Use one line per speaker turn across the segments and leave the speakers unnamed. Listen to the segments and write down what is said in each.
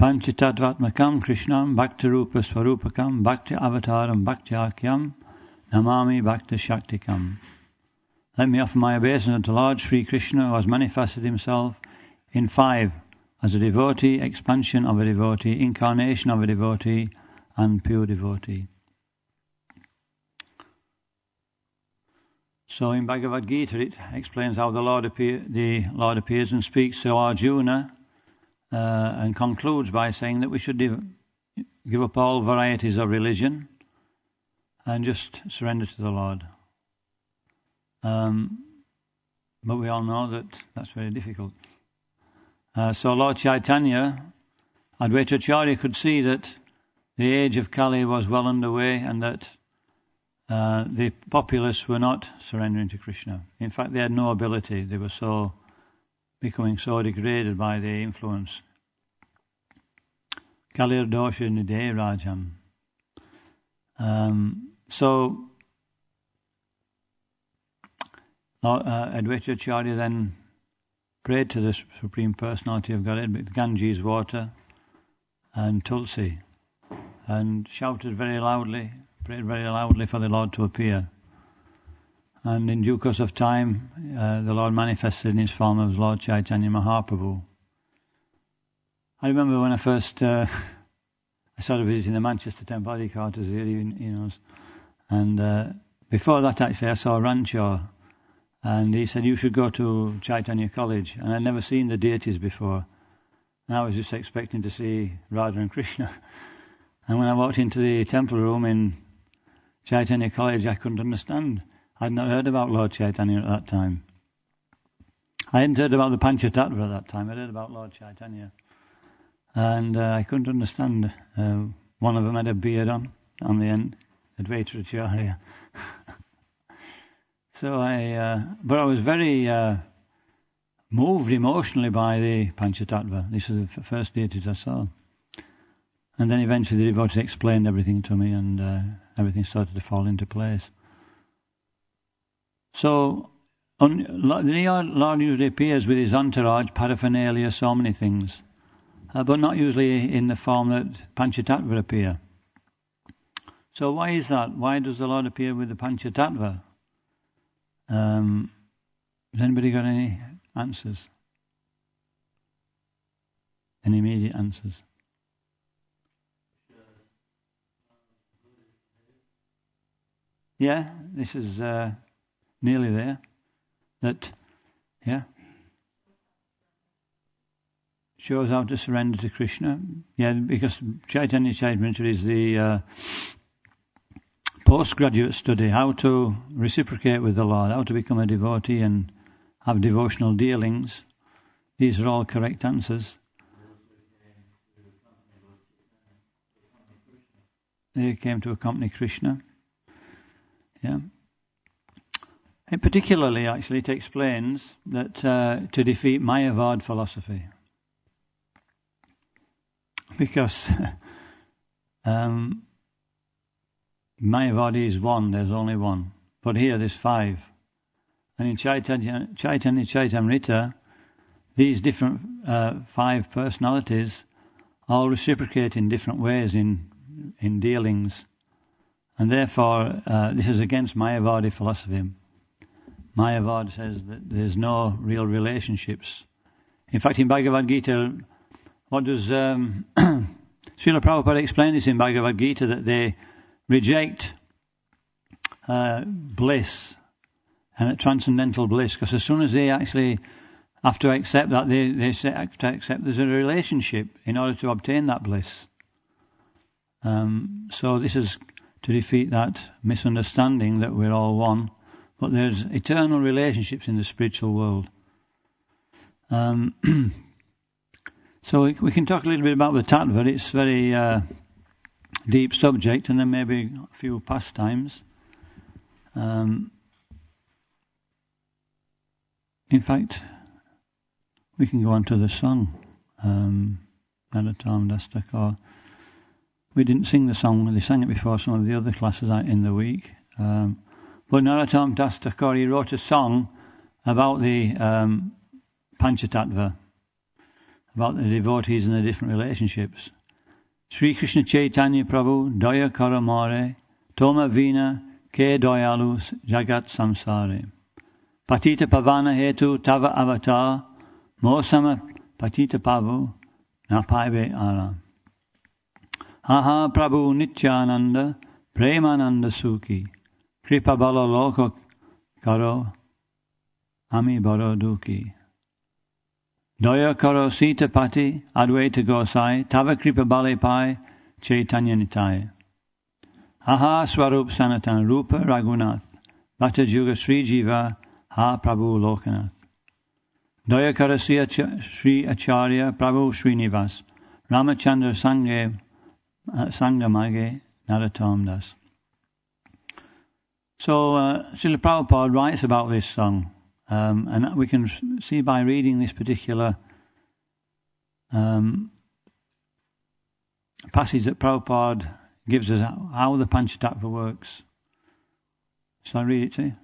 Panchatattvatmakam Krishnam Bhakti Rupa Swarupakam Bhakti Avataram Bhakti Akyam Namami Bhakti Shaktikam. Let me offer my obeisance to Lord Sri Krishna, who has manifested himself in 5 as a devotee, expansion of a devotee, incarnation of a devotee, and pure devotee. So in Bhagavad Gita it explains how the Lord appears and speaks to Arjuna and concludes by saying that we should give up all varieties of religion and just surrender to the Lord. But we all know that that's very difficult. So Lord Chaitanya, Advaita Acharya could see that the age of Kali was well underway and that the populace were not surrendering to Krishna. In fact, they had no ability. They were becoming so degraded by the influence. Kalir dosha nidhe rajam. So Advaita Acharya then prayed to the Supreme Personality of Godhead with Ganges water and Tulsi, and shouted very loudly, prayed very loudly for the Lord to appear. And in due course of time, the Lord manifested in his form as Lord Chaitanya Mahaprabhu. I remember when I first I started visiting the Manchester Temple headquarters here, and before that actually I saw Rancho, and he said, you should go to Chaitanya College, and I'd never seen the deities before, and I was just expecting to see Radha and Krishna. And when I walked into the temple room in Chaitanya College, I couldn't understand. I'd not heard about Lord Chaitanya at that time. I hadn't heard about the Panchatattva at that time. I'd heard about Lord Chaitanya. And I couldn't understand. One of them had a beard on the end, Advaita Acharya. But I was very moved emotionally by the Panchatattva. This was the first deities I saw. And then eventually the devotees explained everything to me, and everything started to fall into place. So, the Lord usually appears with his entourage, paraphernalia, so many things, but not usually in the form that Panchatattva appear. So why is that? Why does the Lord appear with the Panchatattva? Has anybody got any answers? Any immediate answers? Yeah, this is nearly there. Shows how to surrender to Krishna. Yeah, because Chaitanya Charitamrita is the postgraduate study, how to reciprocate with the Lord, how to become a devotee and have devotional dealings. These are all correct answers. They came to accompany Krishna. Yeah. And particularly, actually, it explains that to defeat Mayavad philosophy. Because Mayavadi is one, there's only one. But here there's 5. And in Chaitanya Charitamrita, these different 5 personalities all reciprocate in different ways in dealings. And therefore, this is against Mayavadi philosophy. Mayavad says that there's no real relationships. In fact, in Bhagavad Gita, what does Srila Prabhupada explain this in Bhagavad Gita, that they reject bliss and transcendental bliss, because as soon as they actually have to accept that, they have to accept there's a relationship in order to obtain that bliss. So this is to defeat that misunderstanding that we're all one, but there's eternal relationships in the spiritual world. So we can talk a little bit about the tattva. It's a very deep subject, and then maybe a few pastimes. In fact, we can go on to the song, Naratam Dastakar. We didn't sing the song, they sang it before some of the other classes in the week. But Narottam Das Thakur, he wrote a song about the Panchatattva. about the devotees and the different relationships. Sri Krishna Chaitanya Prabhu, Daya Karamare, Toma Vina, Ke Doyalus, Jagat Samsare. Patita Pavana Hetu, Tava Avatar, Mosama Patita Pavu, Napaive Ara. Aha Prabhu Nityananda, Premananda Sukhi, Kripa Bala Loko Karo, Ami Baro Duki. Doya Karo Sita Pati, Adwaita Gosai, Tava Kripa Bale Pai, Chaitanya Nitai. Aha Swarup Sanatan, Rupa Raghunath, Bhatta Juga Sri Jiva, Ha Prabhu Lokanath. Doya Karo Sri Acharya, Prabhu Srinivas, Ramachandra Sangamage, Naratam Das. So, Srila Prabhupada writes about this song. And we can see by reading this particular passage that Prabhupada gives us how the Panchatattva works. Shall I read it to you?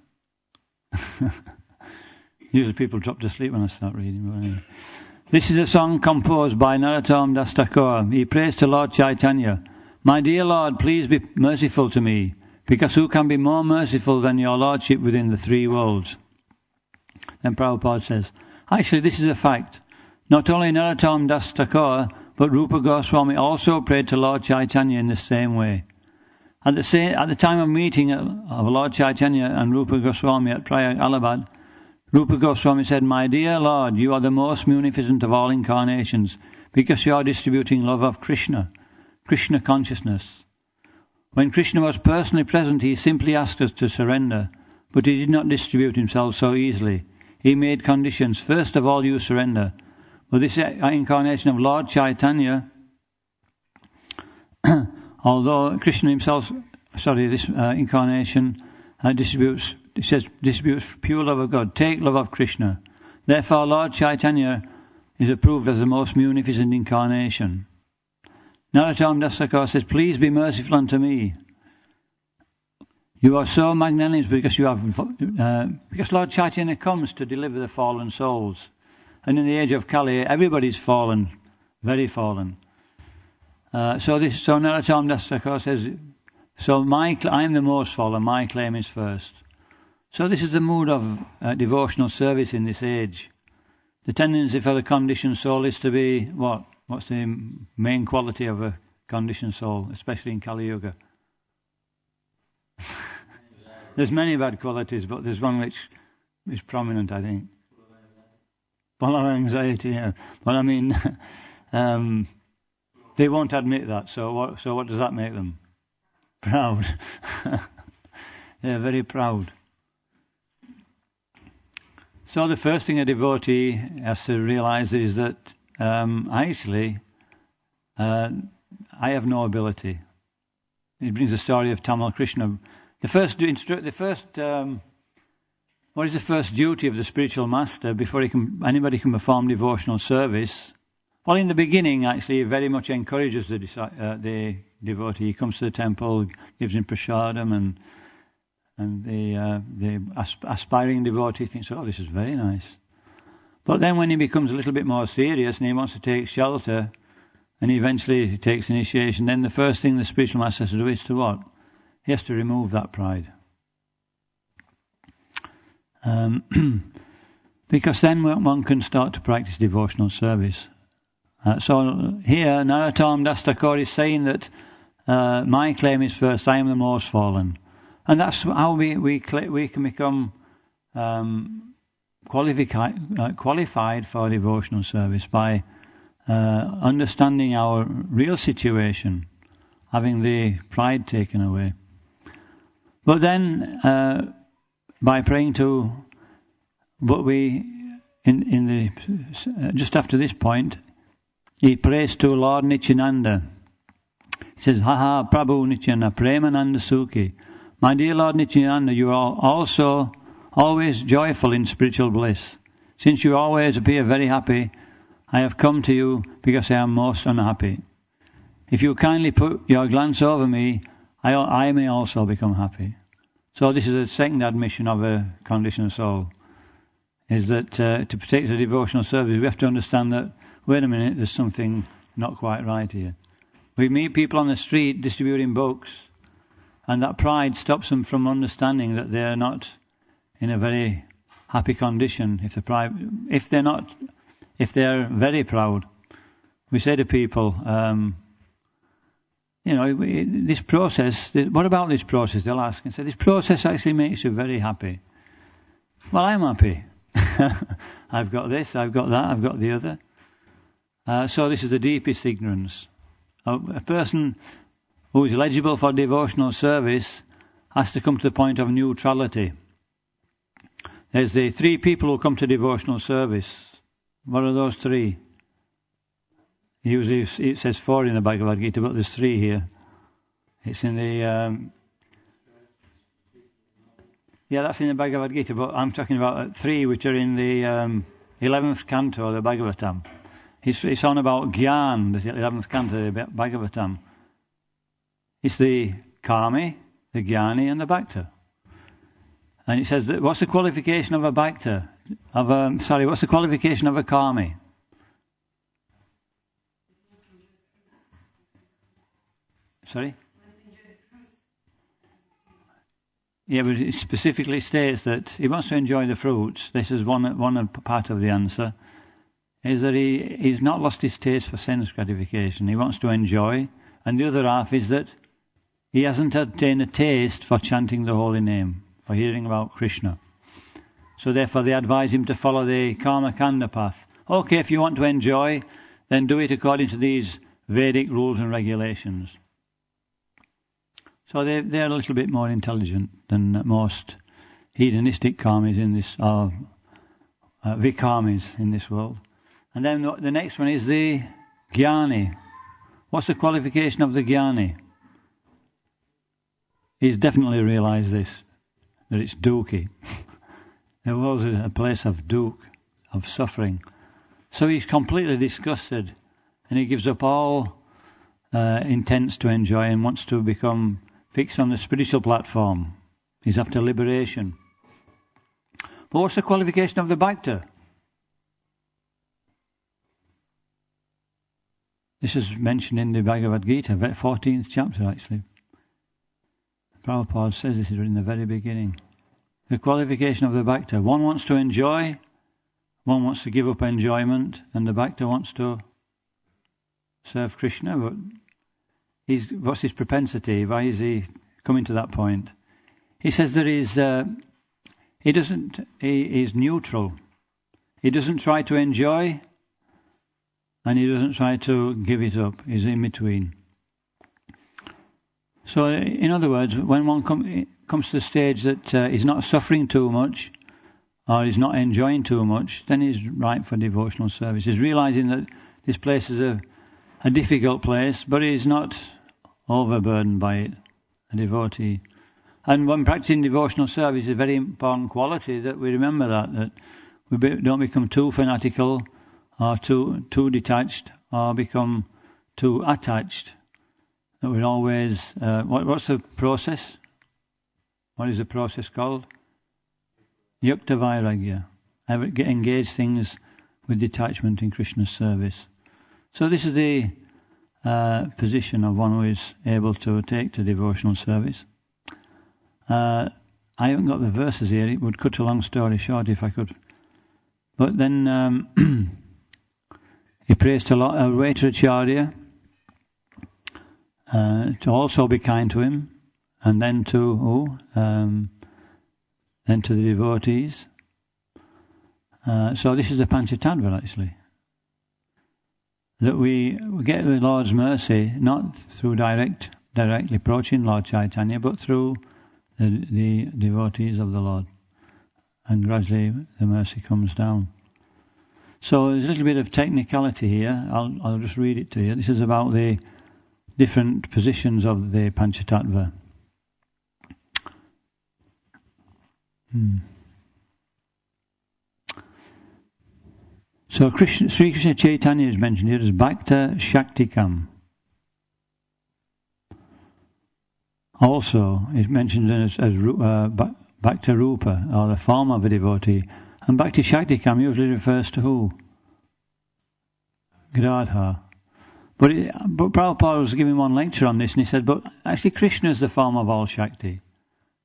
Usually people drop to sleep when I start reading. But anyway. This is a song composed by Narottam Das Thakur. He prays to Lord Chaitanya, "My dear Lord, please be merciful to me, because who can be more merciful than your Lordship within the three worlds?" Then Prabhupada says, actually this is a fact. Not only Narottam Das Thakur, but Rupa Goswami also prayed to Lord Chaitanya in the same way. At the time of meeting of Lord Chaitanya and Rupa Goswami at Prayag Allahabad, Rupa Goswami said, "My dear Lord, you are the most munificent of all incarnations, because you are distributing love of Krishna, Krishna consciousness. When Krishna was personally present, he simply asked us to surrender, but he did not distribute himself so easily. He made conditions. First of all, you surrender." But this incarnation of Lord Chaitanya, although Krishna himself, this incarnation distributes pure love of God. Take love of Krishna. Therefore, Lord Chaitanya is approved as the most munificent incarnation. Narottam Das Thakur says, "Please be merciful unto me. You are so magnanimous because because Lord Chaitanya comes to deliver the fallen souls. And in the age of Kali, everybody's fallen, very fallen. So Narottam Das Thakur says, I'm the most fallen, my claim is first. So this is the mood of devotional service in this age. The tendency for the conditioned soul is to be what? What's the main quality of a conditioned soul, especially in Kali Yuga? There's many bad qualities, but there's one which is prominent, I think. Full of anxiety, yeah. But I mean, they won't admit that, so what does that make them? Proud. They're very proud. So the first thing a devotee has to realize is that I have no ability. It brings the story of Tamal Krishna. What is the first duty of the spiritual master before anybody can perform devotional service? Well, in the beginning, actually, he very much encourages the devotee. He comes to the temple, gives him prasadam, and the aspiring devotee thinks, "Oh, this is very nice." But then when he becomes a little bit more serious and he wants to take shelter, and eventually he takes initiation, then the first thing the spiritual master has to do is to what? He has to remove that pride. Because then one can start to practice devotional service. So here, Narottam Das Thakur is saying that my claim is first, I am the most fallen. And that's how we can become qualified for devotional service, by understanding our real situation, having the pride taken away. But then, by praying to, just after this point, he prays to Lord Nityananda. He says, "Haha, Prabhu Nityananda, Premananda Sukhi. My dear Lord Nityananda, you are also always joyful in spiritual bliss. Since you always appear very happy, I have come to you because I am most unhappy. If you kindly put your glance over me, I may also become happy." So this is a second admission of a conditioned soul, is that to protect the devotional service, we have to understand that wait a minute, there's something not quite right here. We meet people on the street distributing books, and that pride stops them from understanding that they're not in a very happy condition. If they're very proud, we say to people, this process. What about this process? They'll ask and say, this process actually makes you very happy. Well, I'm happy. I've got this, I've got that, I've got the other. So this is the deepest ignorance. A person who is eligible for devotional service has to come to the point of neutrality. There's the 3 people who come to devotional service. What are those 3? Usually it says 4 in the Bhagavad Gita, but there's 3 here. It's in the... that's in the Bhagavad Gita, but I'm talking about 3 which are in the 11th canto of the Bhagavatam. It's on about Gyan, the 11th canto of the Bhagavatam. It's the Kami, the Jnani, and the Bhakta. And it says, what's the qualification of a Bhakta? What's the qualification of a Kami? Sorry? Yeah, but it specifically states that he wants to enjoy the fruits. This is one part of the answer. Is that he's not lost his taste for sense gratification. He wants to enjoy. And the other half is that he hasn't obtained a taste for chanting the holy name, for hearing about Krishna. So therefore they advise him to follow the Karma Kanda path. Okay, if you want to enjoy, then do it according to these Vedic rules and regulations. So they're a little bit more intelligent than most hedonistic karmis in this, or vikarmis in this world. And then the next one is the Jnani. What's the qualification of the Jnani? He's definitely realised this, that it's dukkhi. The world's a place of dukh, of suffering. So he's completely disgusted, and he gives up all intents to enjoy and wants to become fixed on the spiritual platform. He's after liberation. But what's the qualification of the Bhakta? This is mentioned in the Bhagavad Gita, 14th chapter actually. Prabhupada says this in the very beginning. The qualification of the Bhakta. One wants to enjoy, one wants to give up enjoyment, and the Bhakta wants to serve Krishna. But what's his propensity? Why is he coming to that point? He says that he's neutral. He doesn't try to enjoy, and he doesn't try to give it up. He's in between. So, in other words, when one comes to the stage that he's not suffering too much, or he's not enjoying too much, then he's right for devotional service. He's realising that this place is a difficult place, but he's not overburdened by it, a devotee. And when practicing devotional service, it's a very important quality that we remember that we don't become too fanatical, or too detached, or become too attached. That we're always... what's the process? What is the process called? Yukta Vairagya. Engage things with detachment in Krishna's service. So this is the position of one who is able to take to devotional service. I haven't got the verses here. It would cut a long story short if I could. But then he prays to Vetracharya to also be kind to him, and then to the devotees. So this is the Panchatattva actually. That we get the Lord's mercy not through directly approaching Lord Chaitanya, but through the devotees of the Lord, and gradually the mercy comes down. So there's a little bit of technicality here. I'll just read it to you. This is about the different positions of the Panchatattva. So Sri Krishna Chaitanya is mentioned here as Bhakta Shaktikam. Also, it's mentioned as Bhakta Rupa, or the form of a devotee. And Bhakti Shaktikam usually refers to who? Gadadhar. But Prabhupada was giving one lecture on this, and he said, but actually Krishna is the form of all Shakti.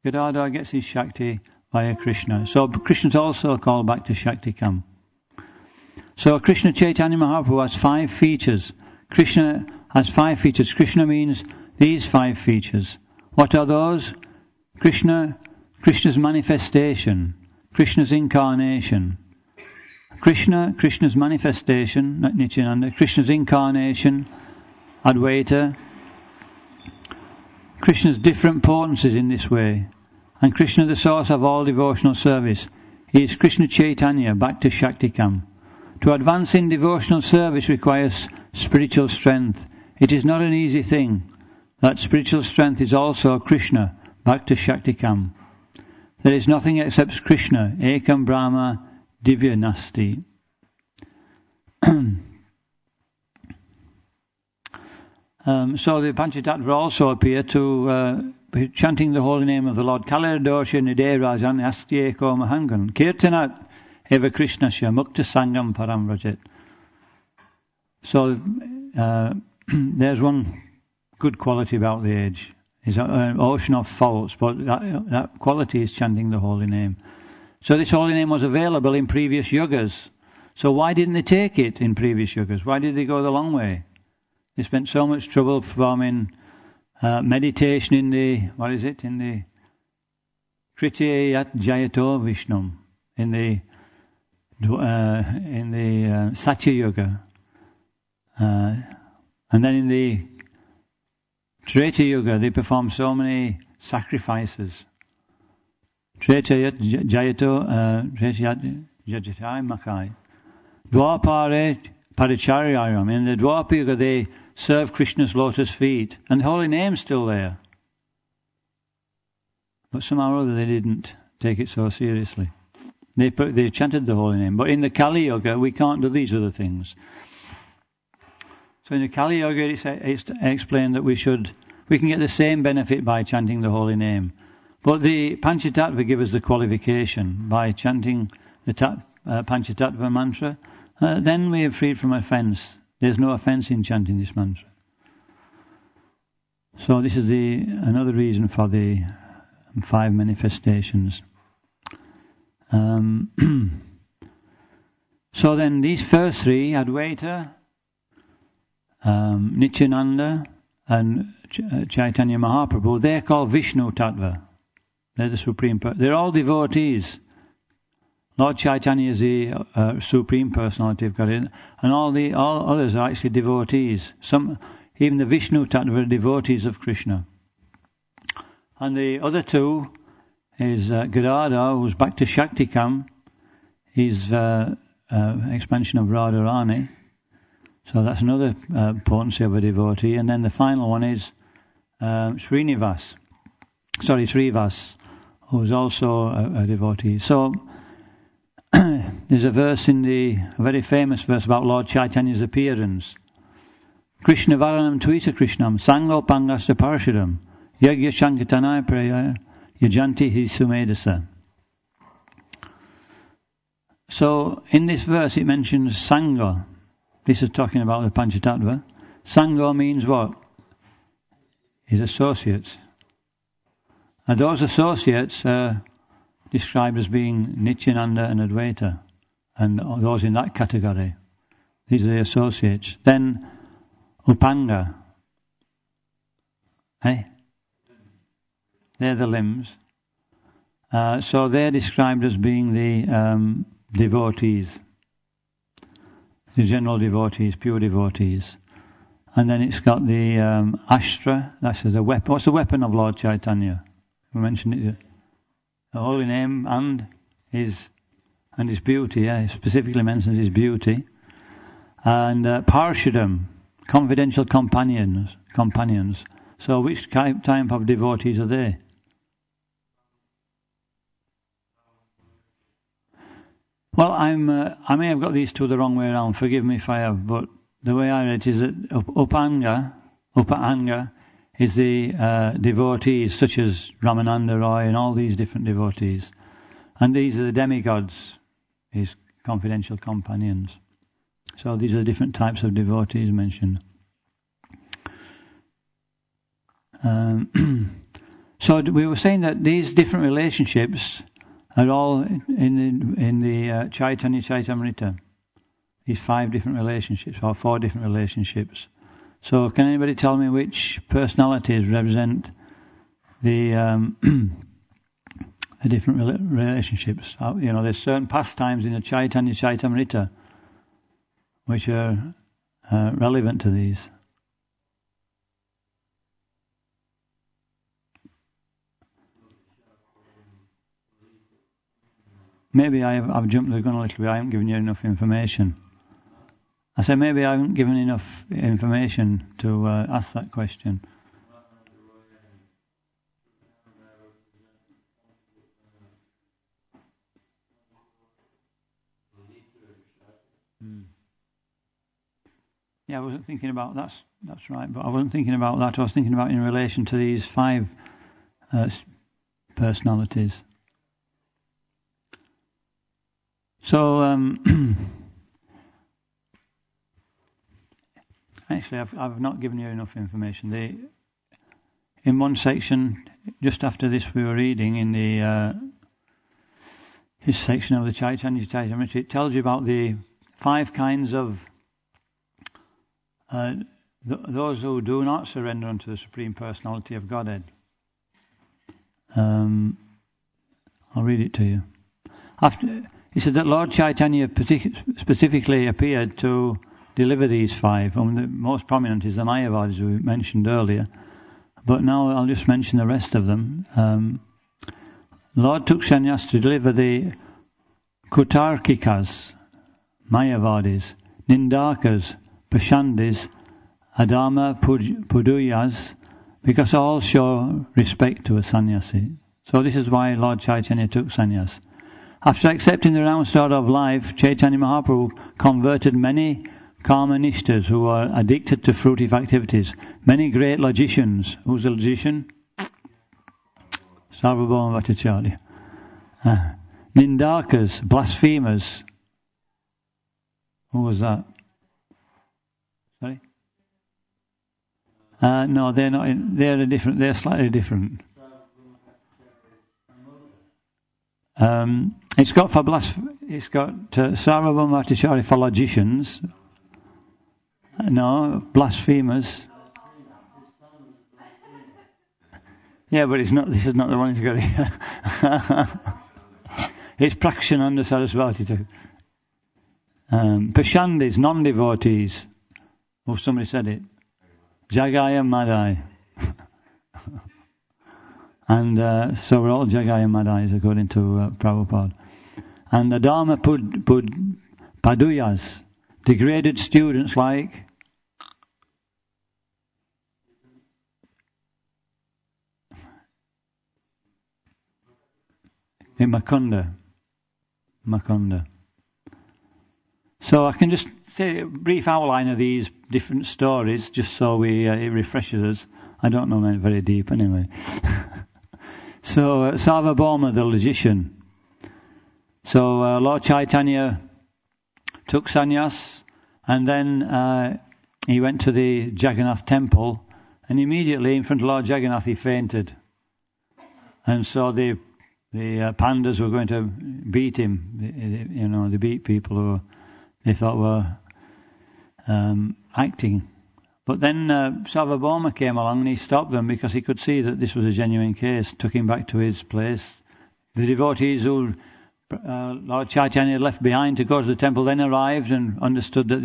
Gadadhar gets his Shakti via Krishna. So Krishna's also called back to Shaktikam. So Krishna Chaitanya Mahaprabhu has 5 features. Krishna has 5 features. Krishna means these 5 features. What are those? Krishna's manifestation, Krishna's incarnation. Krishna's manifestation, Nityananda, Krishna's incarnation, Advaita, Krishna's different potencies in this way, and Krishna the source of all devotional service. He is Krishna Chaitanya, back to Shaktikam. To advance in devotional service requires spiritual strength. It is not an easy thing. That spiritual strength is also Krishna, back to Shaktikam. There is nothing except Krishna, Ekam Brahma, Divya Nasti. So the Panchatattva also appear to chanting the holy name of the Lord. Kaladosha Nide Rajan Astyeko Mahangan Kirtanat Eva Krishnasya Mukta Sangam Param Rajet. So there's one good quality about the age. It's an ocean of faults, but that quality is chanting the holy name. So this holy name was available in previous yugas. So why didn't they take it in previous yugas? Why did they go the long way? They spent so much trouble performing meditation in the Kritya Jayato Vishnum, in the Satya Yuga, and then in the Treta Yuga they performed so many sacrifices. Treta Jayato Jayatai Makai. Dwapare Paricharyayam. In the Dwapara Yuga they serve Krishna's lotus feet, and the holy name's still there. But somehow or other they didn't take it so seriously. They chanted the holy name. But in the Kali Yuga we can't do these other things. So in the Kali Yuga it's explained that we can get the same benefit by chanting the holy name. But the Panchatattva give us the qualification. By chanting the Panchatattva mantra, then we are freed from offence. There's no offence in chanting this mantra. So this is another reason for the 5 manifestations. So then these first 3, Advaita, Nityananda and Chaitanya Mahaprabhu, they're called Vishnu Tattva. They're the supreme. They're all devotees. Lord Chaitanya is the supreme personality of God, and all others are actually devotees. Even the Vishnu Tattva are devotees of Krishna. And the other 2 is Gadadhar, who's back to Shaktikam. He's expansion of Radharani. So that's another potency of a devotee. And then the final one is Srivas, who is also a devotee. So there's a verse a very famous verse about Lord Chaitanya's appearance. Krishna Varanam Tvita Krishnam Sango Pangasta Parashidam Yagya Shankatanaya Praya Yajanti Hisumedasa. So in this verse it mentions Sangha. This is talking about the Panchatattva. Sangha means what? His associates. And those associates are described as being Nityananda and Advaita, and those in that category. These are the associates. Then Upanga. They're the limbs. So they're described as being the devotees. The general devotees, pure devotees. And then it's got the Ashtra, that's the weapon. What's the weapon of Lord Chaitanya? We mentioned it. The holy name and his beauty. It specifically mentions his beauty. And Parshadam, confidential companions. So which type of devotees are they? Well, I may have got these 2 the wrong way around. Forgive me if I have, but the way I read it is that Upanga is the devotees such as Ramananda Roy and all these different devotees. And these are the demigods, his confidential companions. So these are different types of devotees mentioned. So we were saying that these different relationships are all in the Chaitanya Chaitamrita. These 5 different relationships, or 4 different relationships. So can anybody tell me which personalities represent the different relationships? There's certain pastimes in the Chaitanya Chaitamrita which are relevant to these. Maybe I've jumped the gun a little bit. I haven't given you enough information. I said maybe I haven't given enough information to ask that question. Yeah, I wasn't thinking about that's right, but I wasn't thinking about that. I was thinking about in relation to these 5 personalities. So actually, I've not given you enough information. In one section, just after this, we were reading in this section of the Chaitanya Chaitamrita. It tells you about the 5 kinds of those who do not surrender unto the Supreme Personality of Godhead. I'll read it to you. He said that Lord Chaitanya specifically appeared to deliver these 5. The most prominent is the Mayavadis we mentioned earlier, but now I'll just mention the rest of them. Lord took sannyas to deliver the Kutarkikas, Mayavadis, Nindakas, Pashandis, Adama Puduyas, because all show respect to a sannyasi. So this is why Lord Chaitanya took sannyas. After accepting the round sword of life, Chaitanya Mahaprabhu converted many karmanishtas who were addicted to fruitive activities, many great logicians. Who's a logician? Sarvabhauma Bhattacharya. Nindakas, blasphemers. Who was that? Sorry? No, they're not. They're slightly different. It's got Sarvabhauma Bhattacharya for logicians. No, blasphemers. Yeah, but it's not. This is not the one he's got here. It's Prakshananda Sarasvati too. Pashandis, non-devotees. Oh, somebody said it. Jagaya Madai. And so we're all Jagaya Madais according to Prabhupada. And the Dharma Paduyas, degraded students like in Makunda. So I can just say a brief outline of these different stories, just so it refreshes us. I don't know them very deep anyway. So Sarvabhauma, the logician. So Lord Chaitanya took sannyas, and then he went to the Jagannath temple, and immediately in front of Lord Jagannath he fainted. And so the pandas were going to beat him. They beat people who they thought were acting. But then Sarvabhauma came along and he stopped them because he could see that this was a genuine case, took him back to his place. The devotees who Lord Chaitanya left behind to go to the temple then arrived and understood that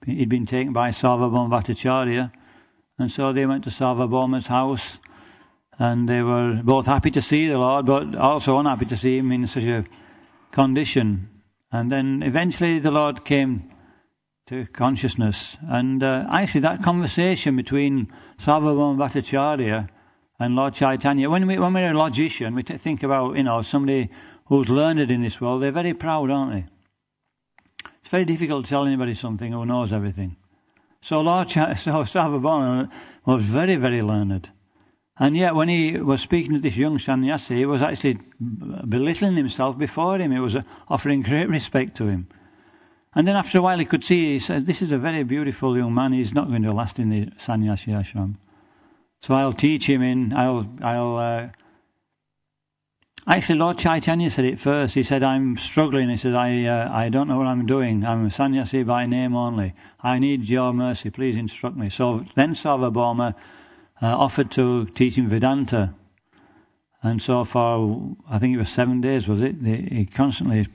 he'd been taken by Sarvabhauma Bhattacharya. And so they went to Sarvabhauma's house, and they were both happy to see the Lord, but also unhappy to see him in such a condition. And then eventually the Lord came to consciousness, and actually that conversation between Sarvabhauma Bhattacharya and Lord Chaitanya, when we're a logician, we think about somebody who's learned in this world. They're very proud, aren't they? It's very difficult to tell anybody something who knows everything. So Sarvabhauma was very, very learned, and yet when he was speaking to this young sannyasi, he was actually belittling himself before him. He was offering great respect to him. And then after a while he could see, he said, this is a very beautiful young man, he's not going to last in the sannyasi ashram. So I'll teach him actually Lord Chaitanya said it first. He said, I'm struggling. He said, I don't know what I'm doing. I'm a sannyasi by name only. I need your mercy. Please instruct me. So then Sarvabhauma offered to teach him Vedanta. And so for, I think it was 7 days, was it? He constantly...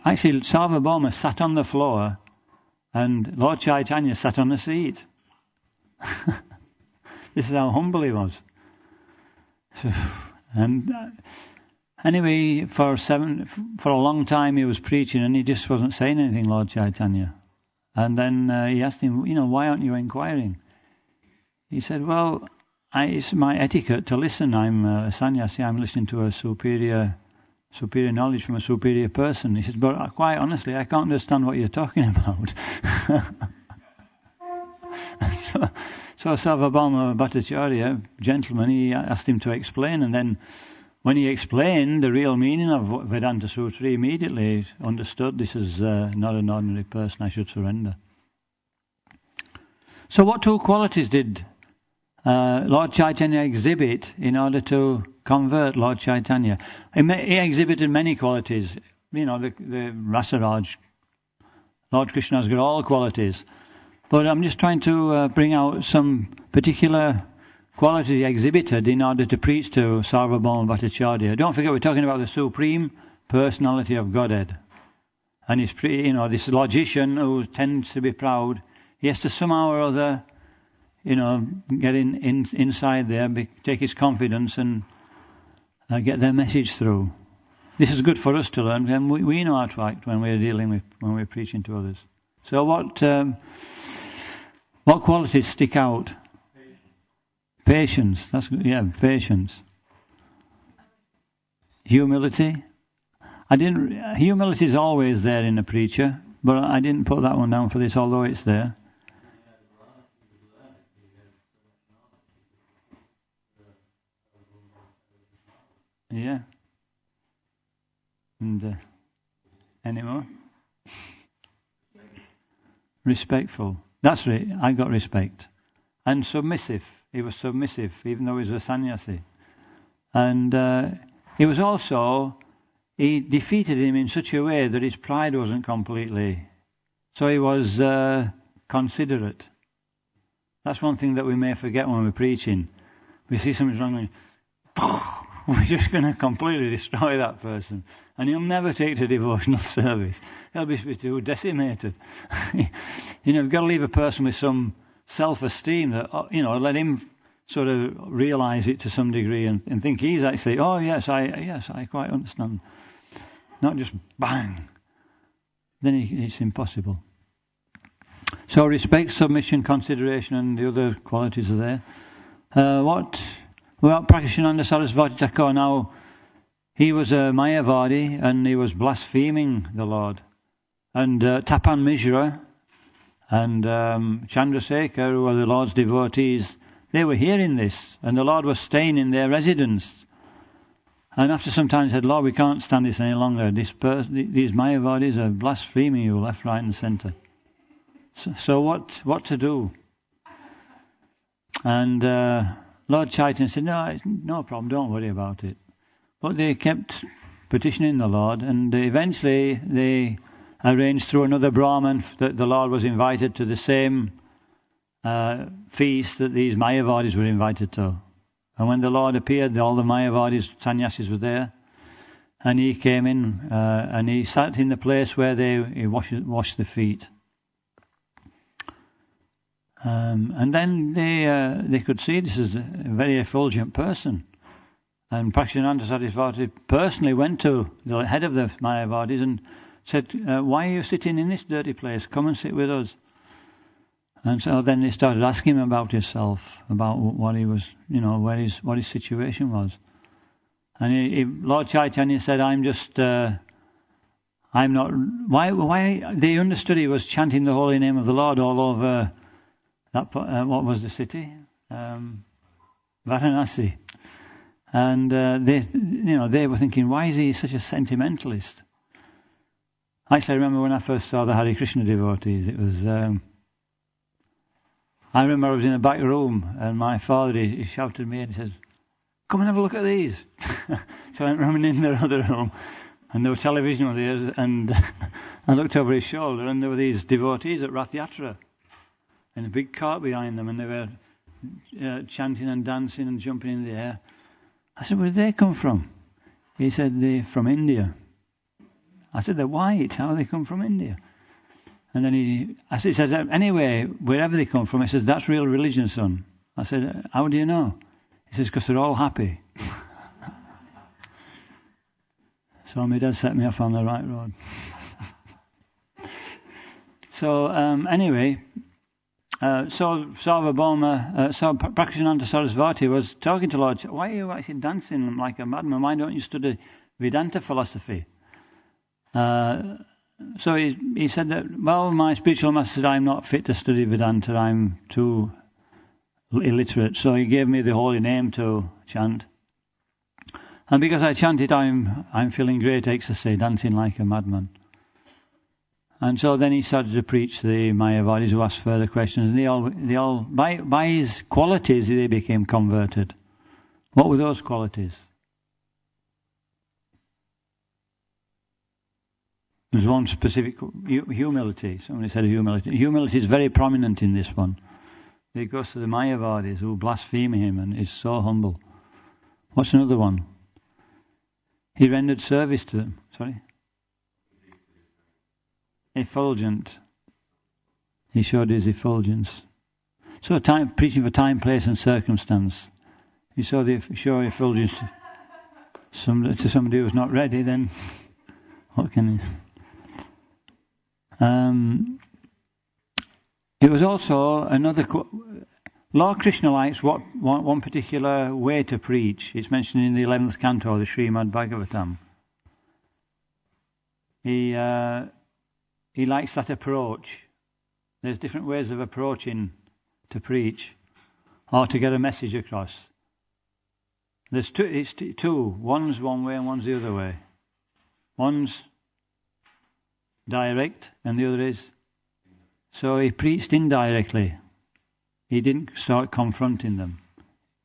Actually, Sarvabhauma sat on the floor and Lord Chaitanya sat on the seat. This is how humble he was. So, and anyway, for a long time he was preaching and he just wasn't saying anything, Lord Chaitanya. And then he asked him, why aren't you inquiring? He said, well, it's my etiquette to listen. I'm a sannyasi, I'm listening to a superior knowledge from a superior person. He said, but quite honestly, I can't understand what you're talking about. So Sarvabhauma Bhattacharya, gentleman, he asked him to explain, and then when he explained the real meaning of Vedanta Sutra, he immediately understood this is not an ordinary person, I should surrender. So what two qualities did Lord Chaitanya exhibit in order to convert Lord Chaitanya? He exhibited many qualities. The Rasaraj, Lord Krishna has got all qualities. But I'm just trying to bring out some particular qualities he exhibited in order to preach to Sarvabhauma Bhattacharya. Don't forget, we're talking about the Supreme Personality of Godhead. And he's this logician who tends to be proud, he has to somehow or other, get inside there, take his confidence and get their message through. This is good for us to learn, and we know how to act when we're preaching to others. So what qualities stick out? Patience. That's good. Yeah, patience. Humility. Humility is always there in a preacher, but I didn't put that one down for this, although it's there. Yeah. And any more? Respectful. That's right. I got respect. And submissive. He was submissive, even though he was a sannyasi. And he was also, he defeated him in such a way that his pride wasn't completely. So he was considerate. That's one thing that we may forget when we're preaching. We see something wrong, we're just going to completely destroy that person. And he'll never take to devotional service. He'll be too decimated. You've got to leave a person with some self-esteem that, let him sort of realise it to some degree and think he's actually, I quite understand. Not just bang. Then it's impossible. So respect, submission, consideration, and the other qualities are there. About Prakashananda Sarasvati Thakur, now, he was a Mayavadi and he was blaspheming the Lord. And Tapan Mishra and Chandrasekhar, who were the Lord's devotees, they were hearing this, and the Lord was staying in their residence. And after some time he said, Lord, we can't stand this any longer. These Mayavadis are blaspheming you left, right and centre. So what to do? And Lord Chaitanya said, no, it's no problem, don't worry about it. But they kept petitioning the Lord, and eventually they arranged through another Brahmin that the Lord was invited to the same feast that these Mayavadis were invited to. And when the Lord appeared, all the Mayavadis, sannyasis were there, and he came in and he sat in the place where he washed the feet. And then they could see this is a very effulgent person. And Prakashananda Sarasvati personally went to the head of the Mayavadis and said, why are you sitting in this dirty place? Come and sit with us. And so then they started asking him about himself, about what he was, what his situation was. And Lord Chaitanya said, I'm not, why, they understood he was chanting the holy name of the Lord all over that, what was the city? Varanasi. And they were thinking, why is he such a sentimentalist? Actually, I remember when I first saw the Hare Krishna devotees, it was... I remember I was in a back room and my father, he shouted at me and he said, "Come and have a look at these." So I went running in the other room and there were television there, and I looked over his shoulder and there were these devotees at Rath Yatra and a big cart behind them, and they were chanting and dancing and jumping in the air. I said, "Where did they come from?" He said, "They're from India." I said, "They're white. How do they come from India?" And then he said, "Anyway, wherever they come from," he says, "that's real religion, son." I said, "How do you know?" He says, "Because they're all happy." So my dad set me off on the right road. So anyway, so Sarvabhauma, Prakashananta Sarasvati was talking to Lord, "Why are you actually dancing like a madman? Why don't you study Vedanta philosophy?" So he said that, "Well, my spiritual master said I'm not fit to study Vedanta, I'm too illiterate." So he gave me the holy name to chant. And because I chanted, I'm feeling great ecstasy, dancing like a madman. And so then he started to preach the Mayavadis who asked further questions, and they all by his qualities they became converted. What were those qualities? There's one specific, humility. Somebody said humility. Humility is very prominent in this one. It goes to the Mayavadis who blaspheme him and is so humble. What's another one? He rendered service to them. Sorry? Effulgent. He showed his effulgence. So preaching for time, place and circumstance. You show effulgence to somebody who's not ready, then what can he... It was also another... Lord Krishna likes one particular way to preach. It's mentioned in the 11th canto of the Srimad Bhagavatam. He likes that approach. There's different ways of approaching to preach or to get a message across. There's two. One's one way and one's the other way. One's direct and the other is... So he preached indirectly. He didn't start confronting them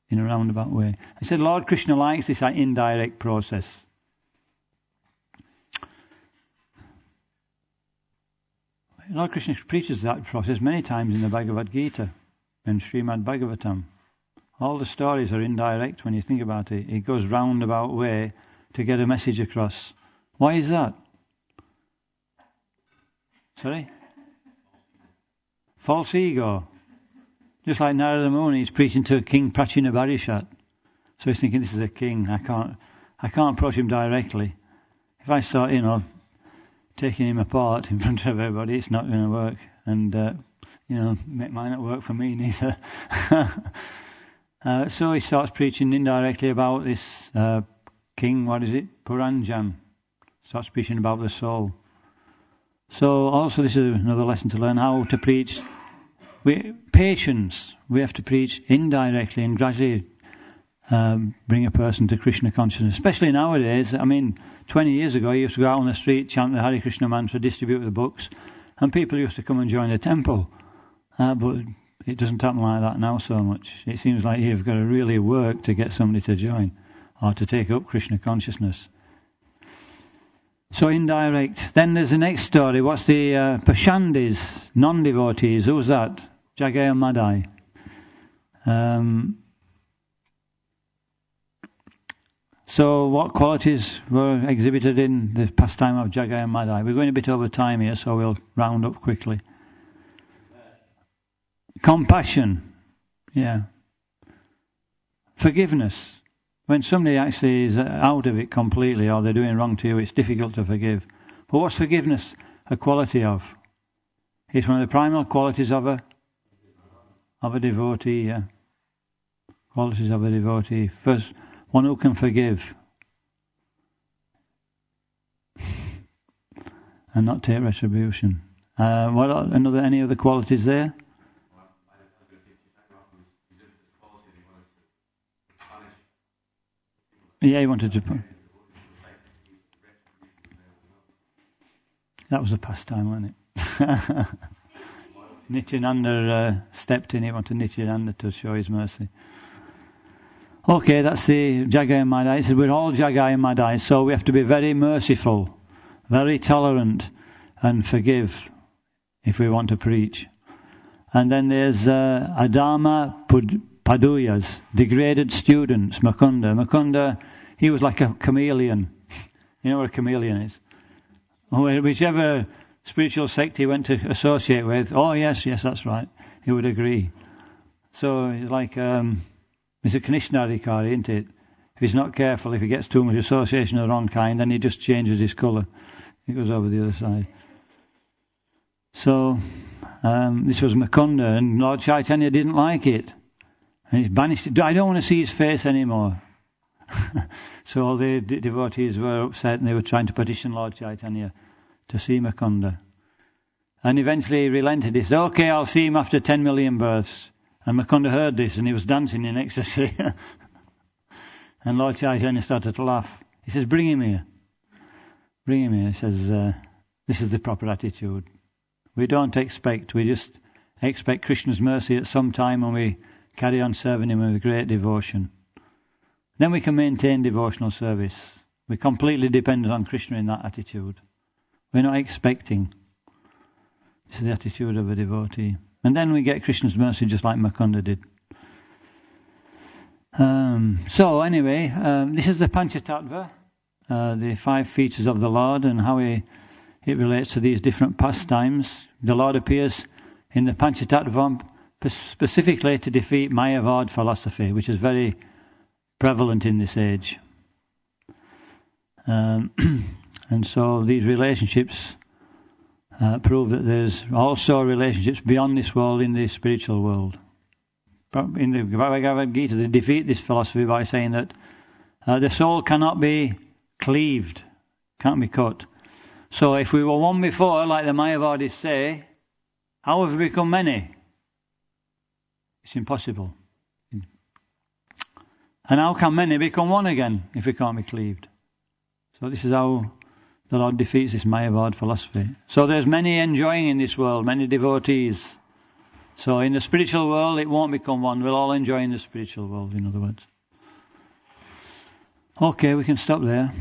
in a roundabout way. I said Lord Krishna likes this indirect process. Lord Krishna preaches that process many times in the Bhagavad Gita and Srimad Bhagavatam. All the stories are indirect when you think about it. It goes roundabout way to get a message across. Why is that? Sorry? False ego. Just like Narada Muni, he's preaching to King Prachinabarishat. So he's thinking, this is a king, I can't approach him directly. If I start, taking him apart in front of everybody, it's not going to work. And, it might not work for me neither. So he starts preaching indirectly about this king, Puranjan. Starts preaching about the soul. So also this is another lesson to learn, how to preach. Patience. We have to preach indirectly and gradually bring a person to Krishna consciousness. Especially nowadays. 20 years ago, you used to go out on the street, chant the Hare Krishna mantra, distribute the books, and people used to come and join the temple. But it doesn't happen like that now so much. It seems like you've got to really work to get somebody to join or to take up Krishna consciousness. So indirect. Then there's the next story. What's the Pashandis, non-devotees? Who's that? Jagai and Madai. So what qualities were exhibited in the pastime of Jagai and Madai? We're going a bit over time here, so we'll round up quickly. Compassion. Yeah. Forgiveness. When somebody actually is out of it completely or they're doing wrong to you, it's difficult to forgive. But what's forgiveness a quality of? It's one of the primal qualities of a devotee, yeah. Qualities of a devotee. First, one who can forgive and not take retribution. Any other qualities there? Yeah, he wanted to. That was a pastime, wasn't it? Nityananda stepped in. He wanted Nityananda to show his mercy. Okay, that's the Jagai Madai. He said, we're all Jagai Madai, so we have to be very merciful, very tolerant, and forgive if we want to preach. And then there's Adama Paduyas, degraded students, Mukunda. Mukunda, he was like a chameleon. You know what a chameleon is? Whichever spiritual sect he went to associate with, oh yes, that's right, he would agree. So he's like... it's a Kanishnaadhikari, isn't it? If he's not careful, if he gets too much association of the wrong kind, then he just changes his colour. He goes over the other side. So, this was Mukunda, and Lord Chaitanya didn't like it. And he's banished it. I don't want to see his face anymore. So all the devotees were upset, and they were trying to petition Lord Chaitanya to see Mukunda. And eventually he relented. He said, okay, I'll see him after 10 million births. And Mukunda heard this, and he was dancing in ecstasy. And Lord Chaitanya started to laugh. He says, bring him here. Bring him here. He says, this is the proper attitude. We don't expect, we just expect Krishna's mercy at some time, and we carry on serving him with great devotion. Then we can maintain devotional service. We're completely dependent on Krishna in that attitude. We're not expecting. This is the attitude of a devotee. And then we get Krishna's mercy just like Mukunda did. So anyway, this is the Panchatattva, the 5 features of the Lord, and how it relates to these different pastimes. The Lord appears in the Panchatattva specifically to defeat Mayavad philosophy, which is very prevalent in this age. And so these relationships prove that there's also relationships beyond this world in the spiritual world. In the Bhagavad Gita, they defeat this philosophy by saying that the soul cannot be cleaved, can't be cut. So if we were one before, like the Mayavadis say, how have we become many? It's impossible. And how can many become one again if we can't be cleaved? So this is how the Lord defeats this Mayavad philosophy. So there's many enjoying in this world, many devotees. So in the spiritual world, it won't become one. We'll all enjoy in the spiritual world, in other words. Okay, we can stop there.